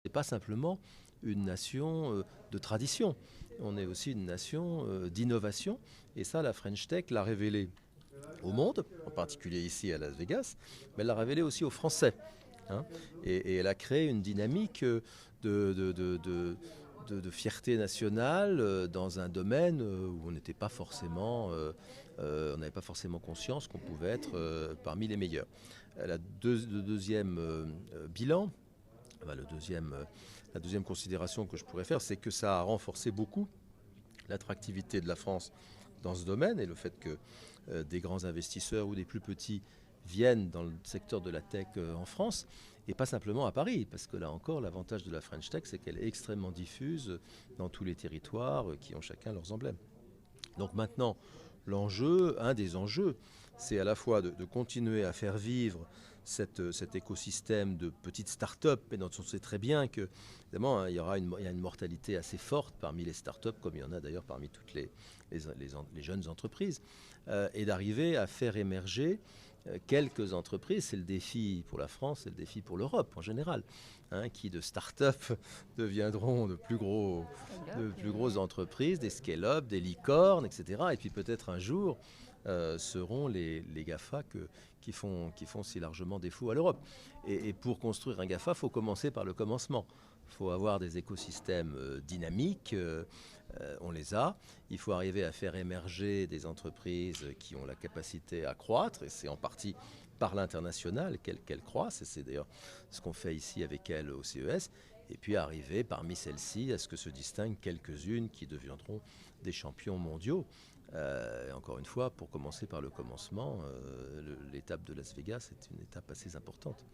n'est pas simplement une nation de tradition, on est aussi une nation d'innovation. Et ça, la French Tech l'a révélé au monde, en particulier ici à Las Vegas, mais elle l'a révélé aussi aux Français. Hein. Et elle a créé une dynamique de fierté nationale dans un domaine où on n'était pas forcément, on n'avait pas forcément conscience qu'on pouvait être parmi les meilleurs. Le deuxième bilan, enfin, la deuxième considération que je pourrais faire, c'est que ça a renforcé beaucoup l'attractivité de la France dans ce domaine et le fait que des grands investisseurs ou des plus petits viennent dans le secteur de la tech en France et pas simplement à Paris, parce que là encore, l'avantage de la French Tech, c'est qu'elle est extrêmement diffuse dans tous les territoires qui ont chacun leurs emblèmes. Donc maintenant, un des enjeux, c'est à la fois de continuer à faire vivre cet écosystème de petites start-up, et dont on sait très bien que, évidemment, hein, il y a une mortalité assez forte parmi les start-up, comme il y en a d'ailleurs parmi toutes les jeunes entreprises, et d'arriver à faire émerger quelques entreprises. C'est le défi pour la France, c'est le défi pour l'Europe en général, hein, qui de start-up deviendront de plus grosses entreprises, des scale-up, des licornes, etc. Et puis peut-être un jour seront les GAFA qui font si largement défaut à l'Europe. Et pour construire un GAFA, il faut commencer par le commencement. Il faut avoir des écosystèmes dynamiques, on les a. Il faut arriver à faire émerger des entreprises qui ont la capacité à croître, et c'est en partie par l'international qu'elles croissent, et c'est d'ailleurs ce qu'on fait ici avec elles au CES, et puis arriver parmi celles-ci à ce que se distinguent quelques-unes qui deviendront des champions mondiaux. Encore une fois, pour commencer par le commencement, l'étape de Las Vegas est une étape assez importante.